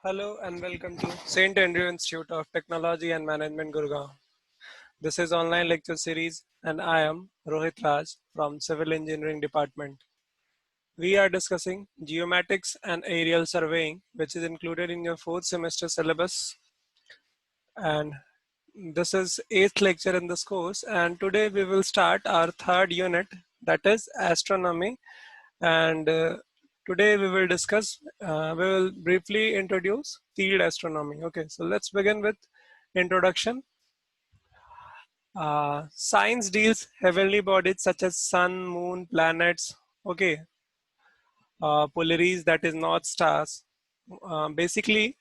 Hello and welcome to St. Andrew Institute of Technology and Management, Gurgaon. This is online lecture series and I am Rohit Raj from Civil Engineering Department. We are discussing geomatics and aerial surveying, which is included in your fourth semester syllabus. And this is eighth lecture in this course. And today we will start our third unit, that is astronomy. And today we will discuss, we will briefly introduce field astronomy. Okay, so let's begin with introduction. Science deals heavenly bodies such as sun, moon, planets, okay, Polaris, that is north stars. Basically,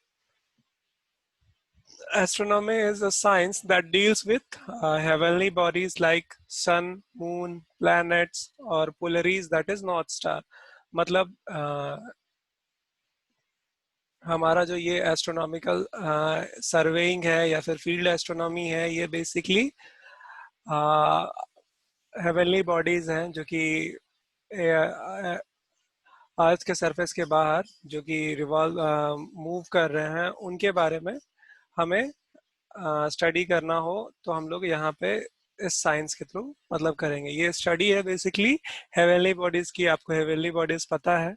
astronomy is a science that deals with heavenly bodies like sun, moon, planets और Polaris, that is north star. मतलब हमारा जो ये astronomical surveying है या फिर field astronomy है, ये बेसिकली हेवनली बॉडीज हैं जो कि अर्थ के सरफेस के बाहर जो कि रिवॉल्व मूव कर रहे हैं, उनके बारे में हमें स्टडी करना हो तो हम लोग यहाँ पे इस साइंस के थ्रू मतलब करेंगे. ये स्टडी है बेसिकली हेवनली बॉडीज की. आपको हेवनली बॉडीज पता है,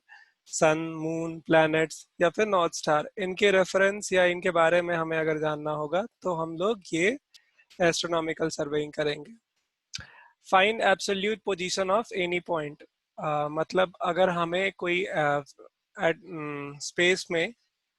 सन, मून, प्लैनेट्स या फिर नॉर्थ स्टार. इनके रेफरेंस या इनके बारे में हमें अगर जानना होगा तो हम लोग ये एस्ट्रोनॉमिकल सर्वेइंग करेंगे. Find absolute position of any point. मतलब अगर हमें कोई स्पेस में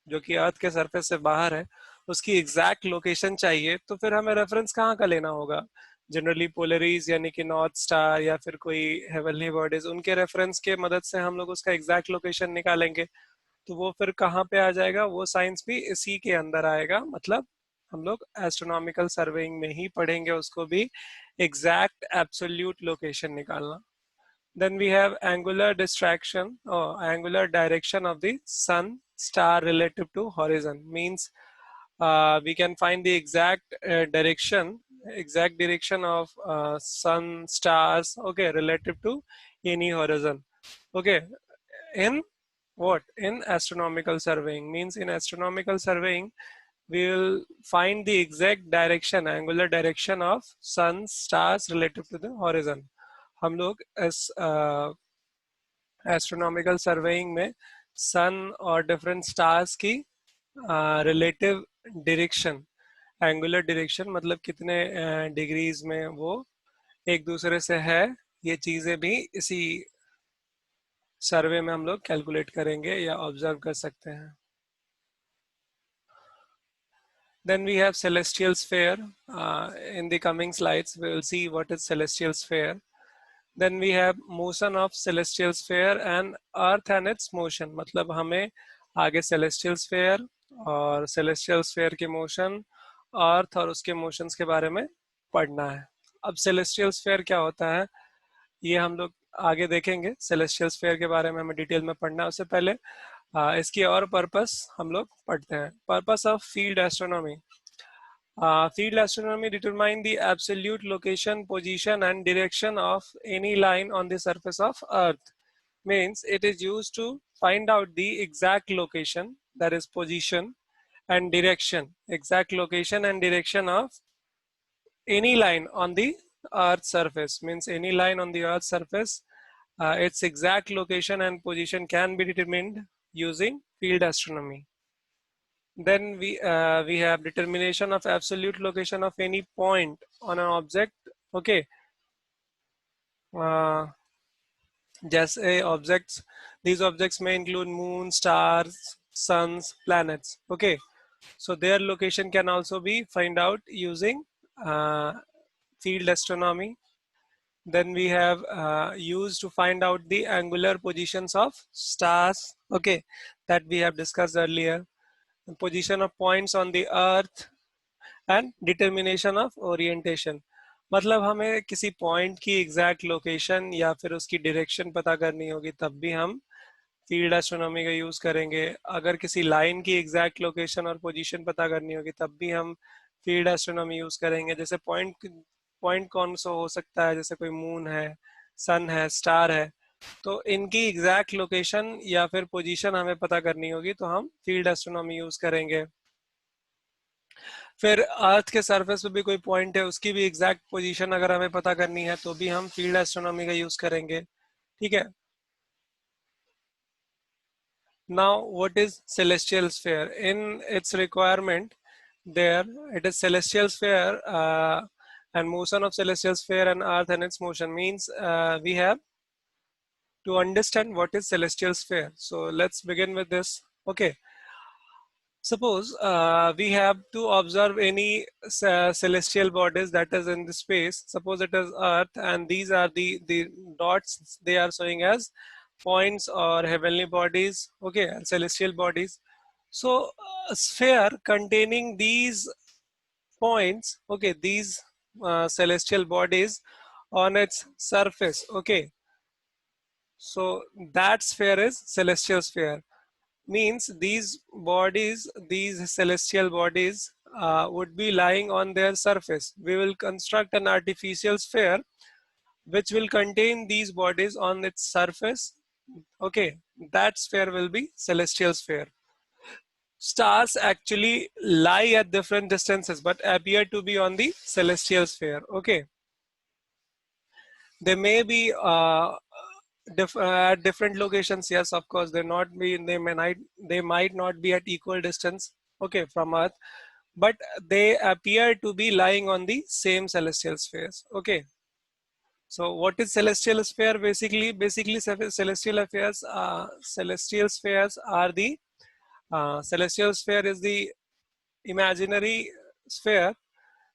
जो कि अर्थ के सरफेस से बाहर है उसकी एग्जैक्ट लोकेशन चाहिए तो फिर हमें रेफरेंस कहाँ का लेना होगा. जनरली पोलरीज यानी कि नॉर्थ स्टार या फिर कोई हेवनली बॉडीज, उनके रेफरेंस के मदद से हम लोग उसका एग्जैक्ट लोकेशन निकालेंगे. तो वो फिर कहाँ पे आ जाएगा, वो साइंस भी इसी के अंदर आएगा. मतलब हम लोग एस्ट्रोनॉमिकल सर्वेइंग में ही पढ़ेंगे उसको भी, एग्जैक्ट एब्सोल्यूट लोकेशन निकालना. Then we have angular distraction or angular direction of the sun star relative to horizon. Means we can find the exact direction of sun stars, okay, relative to any horizon. Okay, in what? In astronomical surveying. Means in astronomical surveying we will find the exact direction, angular direction of sun stars relative to the horizon. हम लोग इस astronomical surveying में सन और different stars की relative direction, angular direction मतलब कितने degrees में वो एक दूसरे से है, ये चीजें भी इसी सर्वे में हम लोग कैलकुलेट करेंगे या ऑब्जर्व कर सकते हैं. Then we have celestial sphere. In the coming slides we will see what is celestial sphere. Then we have motion of celestial sphere and earth and its motion. मतलब हमें आगे celestial sphere और celestial sphere के motion, earth और उसके motions के बारे में पढ़ना है. अब celestial sphere क्या होता है ये हम लोग आगे देखेंगे. celestial sphere के बारे में हमें डिटेल में पढ़ना है. उससे पहले इसकी और पर्पस हम लोग पढ़ते हैं. Purpose of field astronomy. Field astronomy determine the absolute location, position, and direction of any line on the surface of Earth. Means it is used to find out the exact location, that is position and direction, exact location and direction of any line on the Earth's surface. Means any line on the Earth's surface, its exact location and position can be determined using field astronomy. Then we have determination of absolute location of any point on an object. Okay, जैसे objects, these objects may include moon, stars, suns, planets. Okay, so their location can also be find out using field astronomy. Then we have used to find out the angular positions of stars. Okay, that we have discussed earlier. Position of points on the earth and determination of orientation. मतलब हमें किसी point की exact location या फिर उसकी direction पता करनी होगी तब भी हम फील्ड एस्ट्रोनॉमी का यूज करेंगे. अगर किसी लाइन की एग्जैक्ट लोकेशन और पोजीशन पता करनी होगी तब भी हम फील्ड एस्ट्रोनॉमी यूज करेंगे. जैसे पॉइंट पॉइंट कौन सा हो सकता है, जैसे कोई मून है, सन है, स्टार है, तो इनकी एग्जैक्ट लोकेशन या फिर पोजीशन हमें पता करनी होगी, तो हम फील्ड एस्ट्रोनॉमी यूज करेंगे। फिर अर्थ के सरफेस पे भी कोई पॉइंट है, उसकी भी एग्जैक्ट पोजीशन अगर हमें पता करनी है तो भी हम फील्ड एस्ट्रोनॉमी का यूज करेंगे। ठीक है। Now, what is celestial sphere? In its requirement, there it is celestial sphere and motion of celestial sphere and Earth and its motion means we have to understand what is celestial sphere. So let's begin with this. Okay. Suppose we have to observe any celestial bodies that is in the space. Suppose it is Earth, and these are the dots they are showing as points or heavenly bodies. Okay, and celestial bodies. So a sphere containing these points. Okay, these celestial bodies on its surface. Okay, so that sphere is celestial sphere, means these bodies, these celestial bodies would be lying on their surface. We will construct an artificial sphere which will contain these bodies on its surface. Okay, that sphere will be celestial sphere. Stars actually lie at different distances but appear to be on the celestial sphere. Okay, they may be at different locations. Yes, of course, they might not be at equal distance, okay, from Earth, but they appear to be lying on the same celestial spheres. Okay, so what is celestial sphere? Basically celestial spheres are the celestial sphere is the imaginary sphere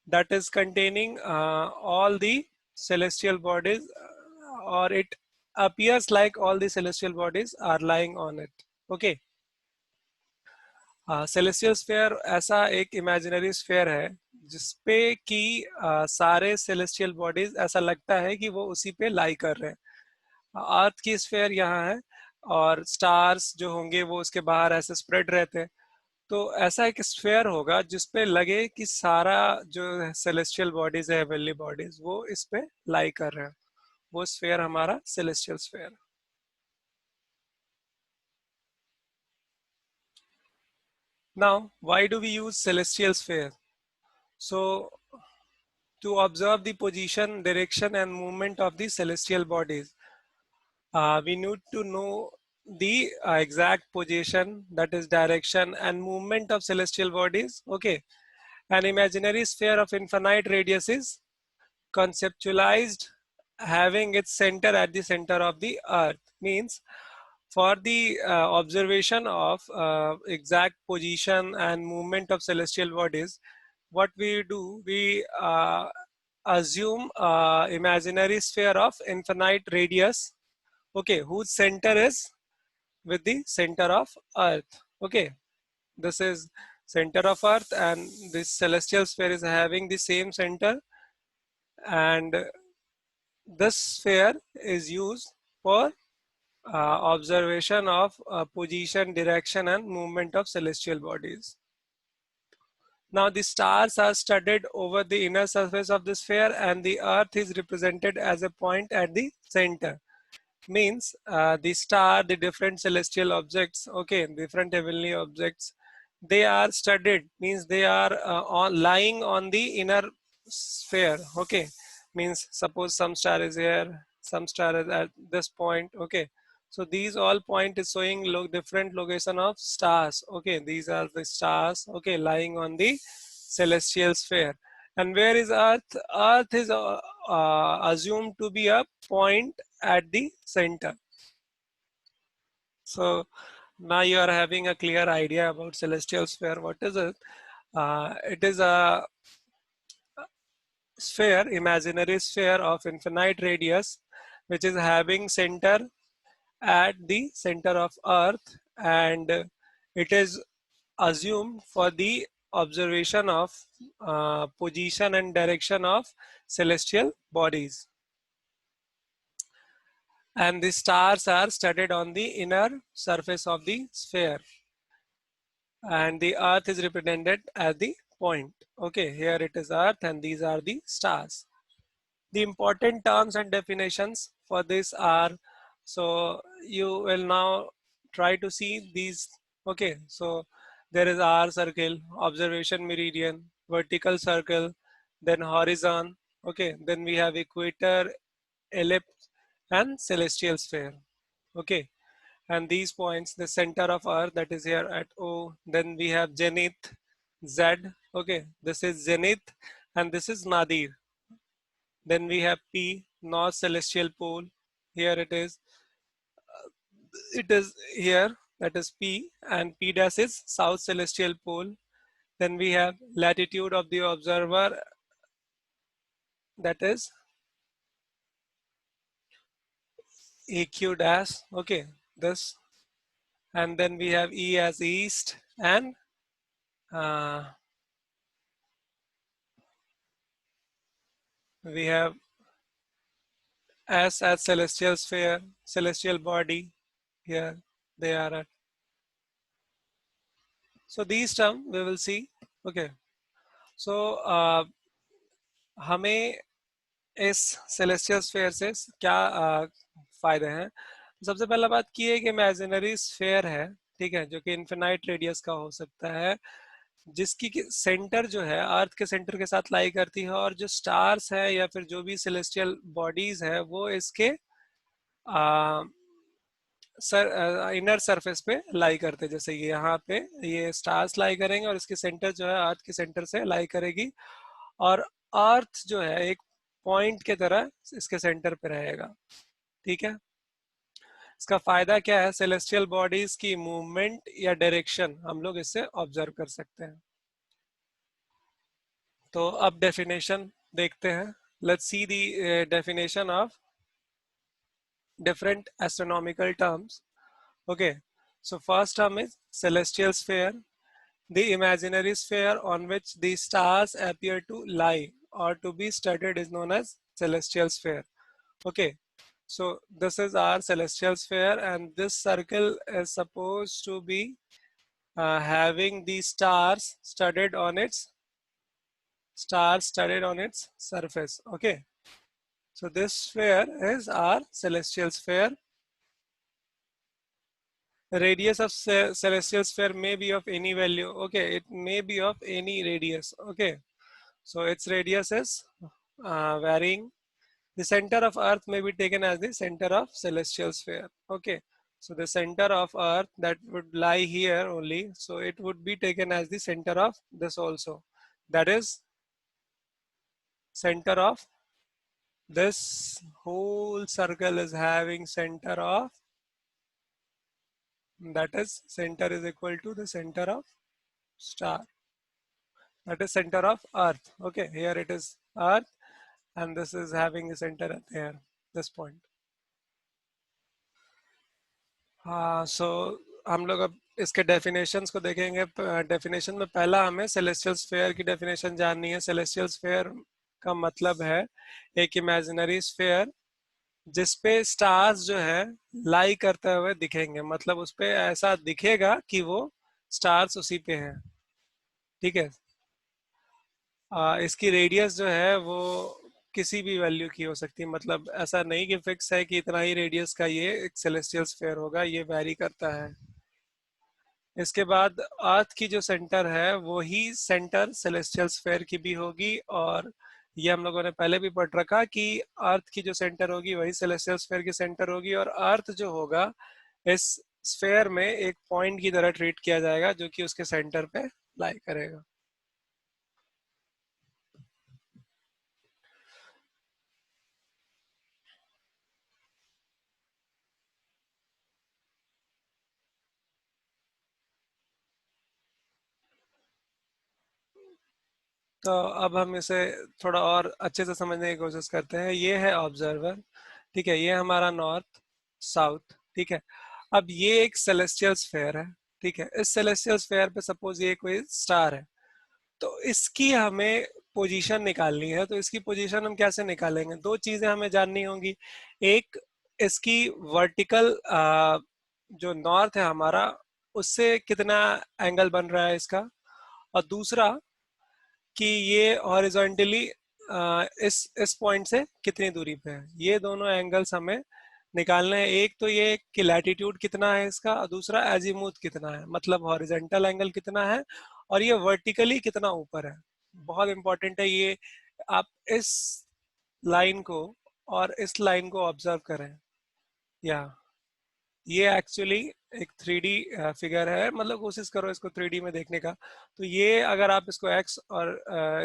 that is containing all the celestial bodies, or it appears like all the celestial bodies are lying on it. Okay. Celestial sphere ऐसा एक imaginary sphere है जिसपे कि सारे celestial bodies ऐसा लगता है कि वो उसी पे लाई कर रहे हैं। अर्थ की स्फेयर यहाँ है और स्टार्स जो होंगे वो उसके बाहर ऐसे स्प्रेड रहते हैं। तो ऐसा एक स्फेयर होगा जिसपे लगे कि सारा जो सेलेस्टियल बॉडीज है, हेवनली बॉडीज, वो इस पे लाई कर रहे हैं। वो स्फेयर हमारा celestial sphere. Now, why do we use celestial sphere? So, to observe the position, direction, and movement of the celestial bodies, we need to know the exact position, that is direction and movement of celestial bodies. Okay, an imaginary sphere of infinite radius is conceptualized having its center at the center of the earth, means for the observation of exact position and movement of celestial bodies, what we do, we assume imaginary sphere of infinite radius, okay, whose center is with the center of earth. Okay, this is center of earth and this celestial sphere is having the same center, and this sphere is used for observation of position, direction and movement of celestial bodies. Now the stars are studied over the inner surface of the sphere and the earth is represented as a point at the center. Means the star, the different celestial objects, okay, different heavenly objects, they are studied, means they are lying on the inner sphere. Okay, means suppose some star is here, some star is at this point. Okay, so these all point is showing different location of stars. Okay, these are the stars, okay, lying on the celestial sphere. And where is earth? Earth is assumed to be a point at the center. So now you are having a clear idea about celestial sphere. What is it? It is a sphere, imaginary sphere of infinite radius, which is having center at the center of earth, and it is assumed for the observation of position and direction of celestial bodies. And the stars are studied on the inner surface of the sphere, and the earth is represented as the point. Okay, here it is earth and these are the stars. The important terms and definitions for this are So you will now try to see these. Okay, so there is R circle, observation meridian, vertical circle, then horizon. Okay, then we have equator, ellipse, and celestial sphere. Okay, and these points, the center of Earth, that is here at O. Then we have zenith, Z. Okay, this is zenith, and this is nadir. Then we have P, north celestial pole. Here it is. It is here, that is P, and P dash is south celestial pole. Then we have latitude of the observer, that is EQ dash. Okay, this, and then we have E as east, and uh, we have S as celestial sphere, celestial body. Here they are at. So these terms we will see. Okay, so हमें इस celestial sphere से क्या फायदे हैं। सबसे पहला बात की है कि इमेजिनरी स्फेयर है, ठीक है, जो कि इन्फिनाइट रेडियस का हो सकता है, जिसकी सेंटर जो है अर्थ के सेंटर के साथ लाई करती है, और जो स्टार्स है या फिर जो भी सेलेस्टियल बॉडीज है वो इसके इनर सरफेस पे लाई करते हैं। जैसे ये यहाँ पे ये स्टार्स लाई करेंगे और इसकी सेंटर जो है अर्थ के सेंटर से लाई करेगी, और अर्थ जो है एक पॉइंट के तरह इसके सेंटर पे रहेगा, ठीक है। इसका फायदा क्या है, सेलेस्टियल बॉडीज की मूवमेंट या डायरेक्शन हम लोग इससे ऑब्जर्व कर सकते हैं। तो अब डेफिनेशन देखते हैं। Let's see the definition of different astronomical terms. Okay, so first term is celestial sphere, the imaginary sphere on which the stars appear to lie or to be studied is known as celestial sphere. Okay, so this is our celestial sphere, and this circle is supposed to be having the stars studied on its surface. Okay, so this sphere is our celestial sphere. Radius of celestial sphere may be of any value. Okay, it may be of any radius. Okay, so its radius is varying. The center of Earth may be taken as the center of celestial sphere. Okay, so the center of Earth that would lie here only, so it would be taken as the center of this also. That is center of this whole circle is having center of, that is center is equal to the center of star, that is center of Earth. Okay, here it is Earth, and this is having a center at here, this point. हाँ, so हम लोग अब इसके definitions को देखेंगे। Definition में पहला हमें सेलेस्टियल स्फेयर की डेफिनेशन जाननी है। सेलेस्टियल स्फेयर का मतलब है एक इमेजिनरी स्फेयर जिसपे स्टार्स जो है लाई करते हुए दिखेंगे, मतलब उस पे ऐसा दिखेगा कि वो स्टार्स उसी पे हैं, ठीक है। इसकी रेडियस जो है वो किसी भी वैल्यू की हो सकती है, मतलब ऐसा नहीं कि फिक्स है कि इतना ही रेडियस का ये एक सेलेस्टियल स्फेयर होगा, ये वैरी करता है। इसके बाद अर्थ की जो सेंटर है वो ही सेंटर सेलेस्टियल स्फेयर की भी होगी, और ये हम लोगों ने पहले भी पढ़ रखा कि अर्थ की जो सेंटर होगी वही सेलेस्टियल स्फेयर की सेंटर होगी, और अर्थ जो होगा इस स्फेयर में एक पॉइंट की तरह ट्रीट किया जाएगा जो कि उसके सेंटर पे लाई करेगा। तो अब हम इसे थोड़ा और अच्छे से समझने की कोशिश करते हैं। ये है ऑब्जर्वर, ठीक है, ये हमारा नॉर्थ साउथ, ठीक है। अब ये एक सेलेस्टियल स्फेयर है, ठीक है। इस सेलेस्टियल स्फेयर पे सपोज ये कोई स्टार है, तो इसकी हमें पोजीशन निकालनी है। तो इसकी पोजीशन हम कैसे निकालेंगे, दो चीजें हमें जाननी होंगी। एक, इसकी वर्टिकल जो नॉर्थ है हमारा, उससे कितना एंगल बन रहा है इसका, और दूसरा कि ये हॉरिजॉन्टली इस पॉइंट से कितनी दूरी पे है। ये दोनों एंगल्स हमें निकालना है। एक तो ये कि लैटिट्यूड कितना है इसका, और दूसरा एजीमुथ कितना है, मतलब हॉरिजॉन्टल एंगल कितना है, और ये वर्टिकली कितना ऊपर है। बहुत इंपॉर्टेंट है ये। आप इस लाइन को और इस लाइन को ऑब्जर्व करें। या ये एक्चुअली एक 3D फिगर है, मतलब कोशिश करो इसको 3D में देखने का। तो ये अगर आप इसको x और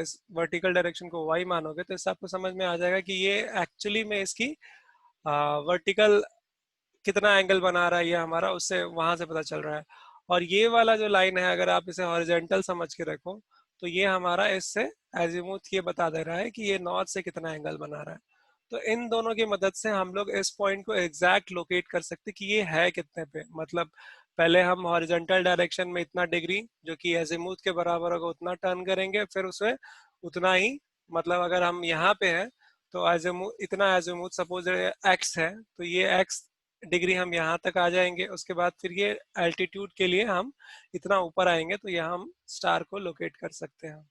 इस वर्टिकल डायरेक्शन को y मानोगे तो इससे आपको समझ में आ जाएगा कि ये एक्चुअली में इसकी वर्टिकल कितना एंगल बना रहा है ये हमारा, उससे वहां से पता चल रहा है। और ये वाला जो लाइन है अगर आप इसे हॉरिजॉन्टल समझ के रखो तो ये हमारा इससे एजीमुथ ये बता दे रहा है कि ये नॉर्थ से कितना एंगल बना रहा है। तो इन दोनों की मदद से हम लोग इस पॉइंट को एग्जैक्ट लोकेट कर सकते कि ये है कितने पे। मतलब पहले हम हॉरिजॉन्टल डायरेक्शन में इतना डिग्री जो कि एजीमुथ के बराबर होगा उतना टर्न करेंगे, फिर उसे उतना ही, मतलब अगर हम यहाँ पे हैं तो एजीमुथ इतना, एजीमुथ सपोज एक्स है तो ये एक्स डिग्री हम यहाँ तक आ जाएंगे। उसके बाद फिर ये एल्टीट्यूड के लिए हम इतना ऊपर आएंगे तो यहाँ हम स्टार को लोकेट कर सकते हैं।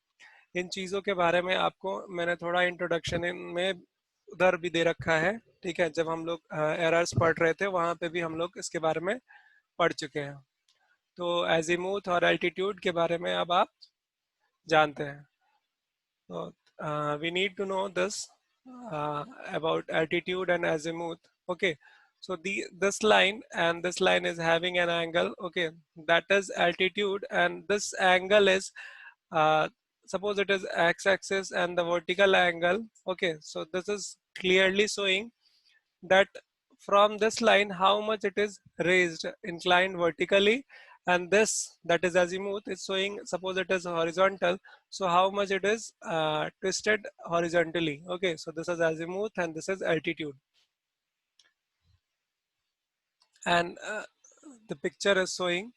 इन चीज़ों के बारे में आपको मैंने थोड़ा इंट्रोडक्शन में उधर भी दे रखा है, ठीक है। जब हम लोग एरर्स पढ़ रहे थे वहां पे भी हम लोग इसके बारे में पढ़ चुके हैं। तो एजीमुथ और एल्टीट्यूड के बारे में अब आप जानते हैं। So we need to know this about altitude and azimuth. Okay, so the this line and this line is having an angle. Okay, that is altitude, and this angle is uh, suppose it is x-axis and the vertical angle. Okay, so this is clearly showing that from this line how much it is raised, inclined vertically, and this that is azimuth is showing, suppose it is horizontal, so how much it is twisted horizontally. Okay, so this is azimuth and this is altitude. And the picture is showing,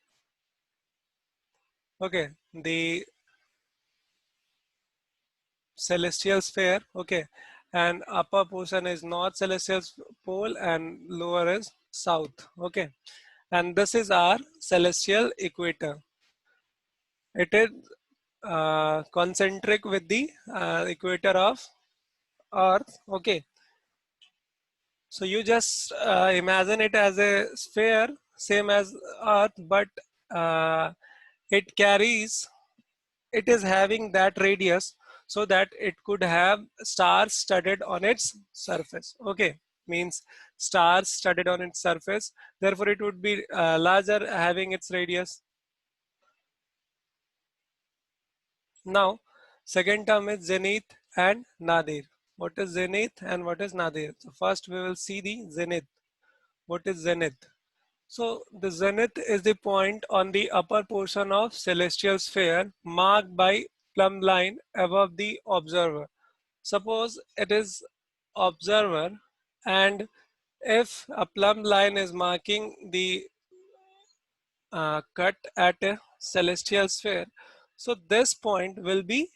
okay, the celestial sphere. Okay, and upper portion is north celestial pole and lower is south. Okay, and this is our celestial equator. It is concentric with the equator of earth. Okay, so you just imagine it as a sphere same as earth, but uh, it carries, it is having that radius so that it could have stars studded on its surface. Okay, means stars studded on its surface, therefore it would be larger having its radius. Now second term is zenith and nadir. What is zenith and what is nadir? So first we will see the zenith. What is zenith? So the zenith is the point on the upper portion of celestial sphere marked by plumb line above the observer. Suppose it is observer, and if a plumb line is marking the cut at a celestial sphere, so this point will be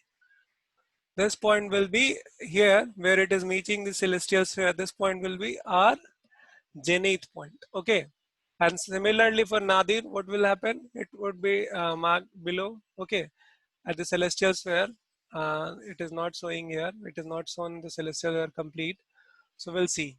here where it is meeting the celestial sphere. This point will be our zenith point. Okay, and similarly for nadir, what will happen? It would be marked below. Okay, at the celestial sphere. It is not showing here. It is not shown the celestial sphere complete. So we'll see.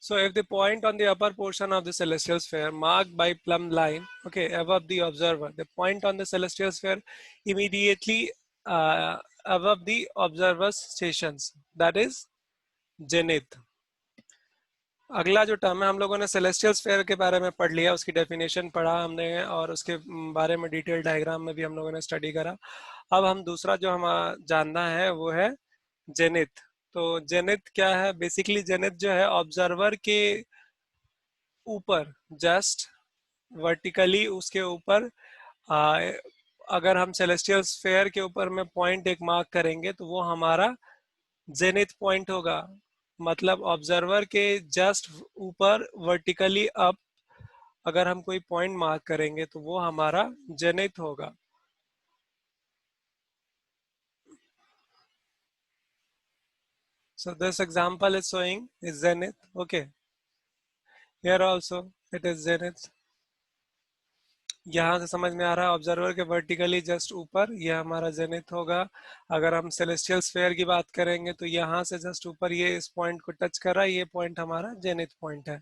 So if the point on the upper portion of the celestial sphere marked by plumb line, okay, above the observer, the point on the celestial sphere immediately above the observer's stations, that is zenith. अगला जो term है, हम लोगों ने celestial sphere के बारे में पढ़ लिया, उसकी डेफिनेशन पढ़ा हमने और उसके बारे में डिटेल डायग्राम में भी हम लोगों ने स्टडी करा। अब हम दूसरा जो हम जानना है वो है जेनिथ। तो जेनिथ क्या है? बेसिकली जेनिथ जो है ऑब्जर्वर के ऊपर, जस्ट वर्टिकली उसके ऊपर, अगर हम सेलेस्टियल स्फीयर के ऊपर में पॉइंट एक मार्क करेंगे तो वो हमारा जेनिथ पॉइंट होगा। मतलब ऑब्जर्वर के जस्ट ऊपर वर्टिकली अप अगर हम कोई पॉइंट मार्क करेंगे तो वो हमारा जेनिथ होगा। So this example is showing is zenith. Okay, here also it is zenith. यहाँ से समझ में आ रहा है ऑब्जर्वर के वर्टिकली जस्ट ऊपर ये हमारा जेनिथ होगा। अगर हम सेलेस्टियल स्फीयर की बात करेंगे तो यहाँ से जस्ट ऊपर ये इस पॉइंट को टच कर रहा है, ये पॉइंट हमारा जेनिथ पॉइंट है।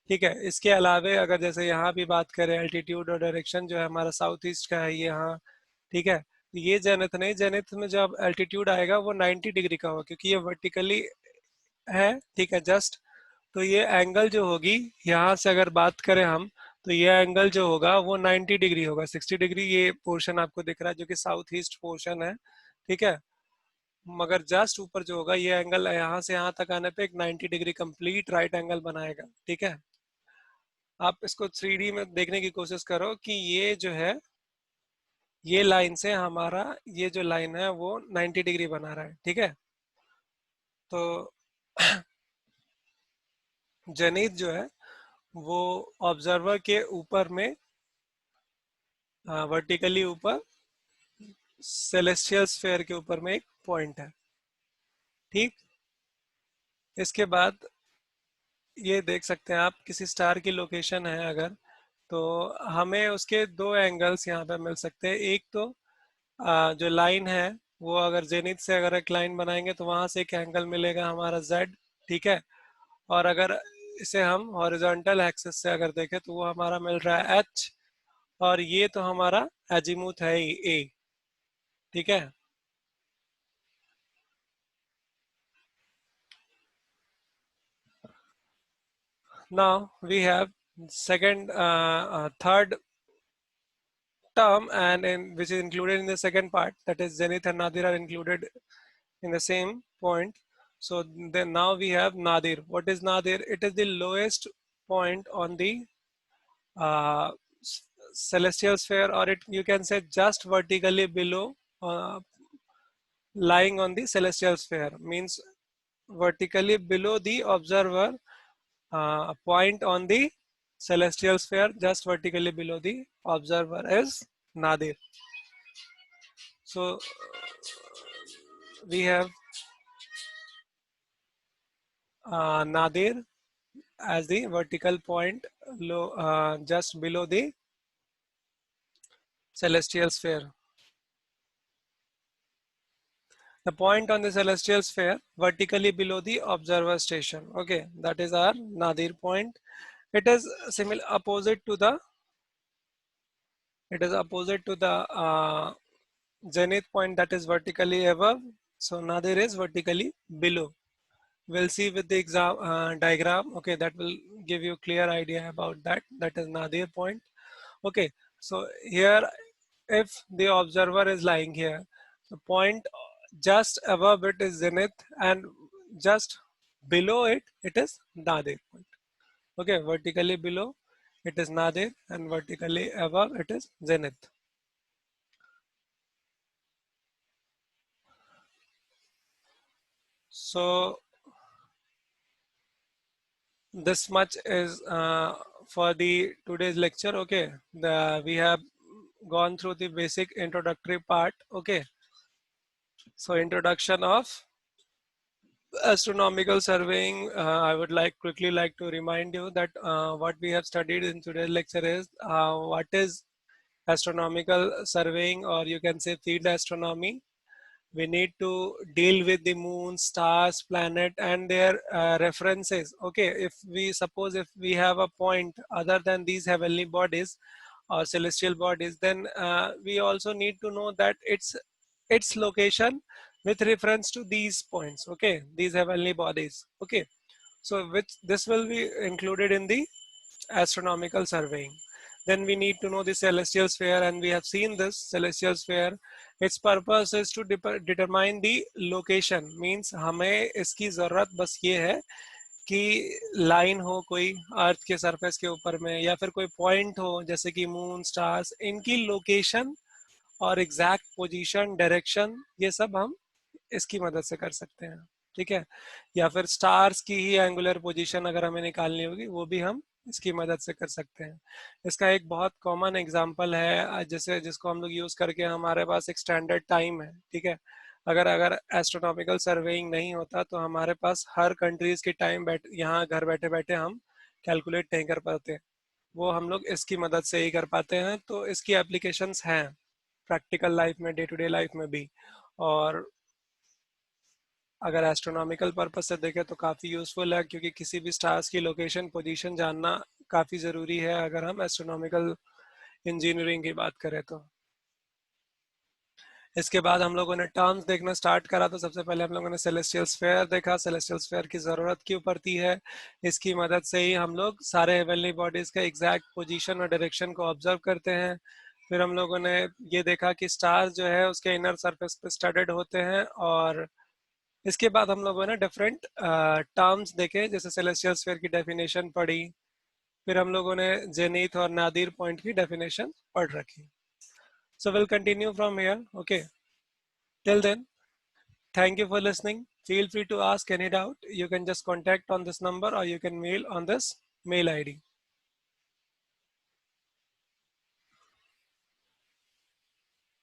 ठीक है, इसके अलावे अगर जैसे यहाँ भी बात करें एल्टीट्यूड और डायरेक्शन जो है हमारा साउथ ईस्ट का है ये यहाँ। ठीक है, तो ये जेनिथ नहीं, जेनिथ में जब एल्टीट्यूड आएगा वो 90 डिग्री का होगा क्योंकि ये वर्टिकली है। ठीक है, जस्ट तो ये एंगल जो होगी यहाँ से अगर बात करें हम, तो ये एंगल जो होगा वो 90 डिग्री होगा। 60 डिग्री ये पोर्शन आपको दिख रहा है जो कि साउथ ईस्ट पोर्शन है। ठीक है, मगर जस्ट ऊपर जो होगा ये एंगल यहाँ से यहाँ तक आने पे एक 90 डिग्री कंप्लीट राइट एंगल बनाएगा। ठीक है, आप इसको 3D में देखने की कोशिश करो कि ये जो है ये लाइन से हमारा ये जो लाइन है वो 90 डिग्री बना रहा है। ठीक है, तो जेनिथ जो है वो ऑब्जर्वर के ऊपर में वर्टिकली ऊपर सेलेस्टियल स्फीयर के ऊपर में एक पॉइंट है। ठीक, इसके बाद ये देख सकते हैं आप किसी स्टार की लोकेशन है अगर, तो हमें उसके दो एंगल्स यहाँ पे मिल सकते हैं। एक तो जो लाइन है वो अगर जेनिथ से अगर एक लाइन बनाएंगे तो वहां से एक एंगल मिलेगा हमारा जेड। ठीक है, और अगर इसे हम हॉरिजॉन्टल एक्सिस से अगर देखें तो वो हमारा मिल रहा है एच, और ये तो हमारा एजीमुथ है ए। ठीक है, now we have second third term and which is included in the second part, that is zenith and nadir are included in the same point. So then now we have nadir. What is nadir? It is the lowest point on the uh, celestial sphere, or it you can say just vertically below, lying on the celestial sphere, means vertically below the observer, point on the celestial sphere just vertically below the observer is nadir. So we have nadir as the vertical point low, just below the celestial sphere. The point on the celestial sphere vertically below the observer station. Okay, that is our nadir point. It is similar opposite to the zenith point that is vertically above. So nadir is vertically below. We'll see with the exam diagram. Okay, that will give you clear idea about that. That is nadir point. Okay, so here if the observer is lying here, the point just above it is zenith and just below it is nadir point. Okay, vertically below it is nadir and vertically above it is zenith. So this much is for the today's lecture. Okay, we have gone through the basic introductory part. Okay, so introduction of astronomical surveying. I would quickly like to remind you that what we have studied in today's lecture is what is astronomical surveying, or you can say field astronomy. We need to deal with the moon, stars, planet and their references. Okay, if we suppose if we have a point other than these heavenly bodies or celestial bodies, then we also need to know that its location with reference to these points. Okay, these heavenly bodies. Okay, so which this will be included in the astronomical surveying. Then we need to know the celestial sphere, and we have seen this celestial sphere. Its purpose is to determine the location. Means हमें इसकी ज़रूरत बस ये है कि line हो कोई अर्थ के सरफेस के ऊपर में, या फिर कोई पॉइंट हो जैसे कि मून, स्टार्स, इनकी लोकेशन और एग्जैक्ट पोजीशन, डायरेक्शन, ये सब हम इसकी मदद से कर सकते हैं। ठीक है, या फिर स्टार्स की ही एंगुलर पोजीशन अगर हमें निकालनी होगी वो भी हम इसकी मदद से कर सकते हैं। इसका एक बहुत कॉमन एग्जांपल है जैसे जिसको हम लोग यूज करके हमारे पास एक स्टैंडर्ड टाइम है। ठीक है, अगर अगर एस्ट्रोनॉमिकल सर्वेइंग नहीं होता तो हमारे पास हर कंट्रीज के टाइम यहाँ घर बैठे बैठे हम कैलकुलेट नहीं कर पाते। वो हम लोग इसकी मदद से ही कर पाते हैं। तो इसकी एप्लीकेशंस हैं प्रैक्टिकल लाइफ में, डे टू डे लाइफ में भी। और अगर एस्ट्रोनॉमिकल पर्पज से देखें तो काफ़ी यूज़फुल है, क्योंकि किसी भी स्टार्स की लोकेशन पोजीशन जानना काफ़ी ज़रूरी है अगर हम एस्ट्रोनॉमिकल इंजीनियरिंग की बात करें तो। इसके बाद हम लोगों ने टर्म्स देखना स्टार्ट करा, तो सबसे पहले हम लोगों ने सेलेस्टियल स्फेयर देखा। सेलेस्टियल स्फेयर की ज़रूरत क्यों पड़ती है, इसकी मदद से ही हम लोग सारे हेवनली बॉडीज़ का एग्जैक्ट पोजीशन और डायरेक्शन को ऑब्जर्व करते हैं। फिर हम लोगों ने ये देखा कि स्टार जो है उसके इनर सरफेस पे स्टडेड होते हैं। और इसके बाद हम लोगों ने डिफरेंट टर्म्स देखे, जैसे सेलेस्टियल स्फीयर की डेफिनेशन पढ़ी। फिर हम लोगों ने जेनिथ और नादिर पॉइंट की डेफिनेशन पढ़ रखी। So will continue from here. Okay, till then, thank you for listening. Feel free to ask any doubt. You can just contact on this number or you can mail on this mail ID.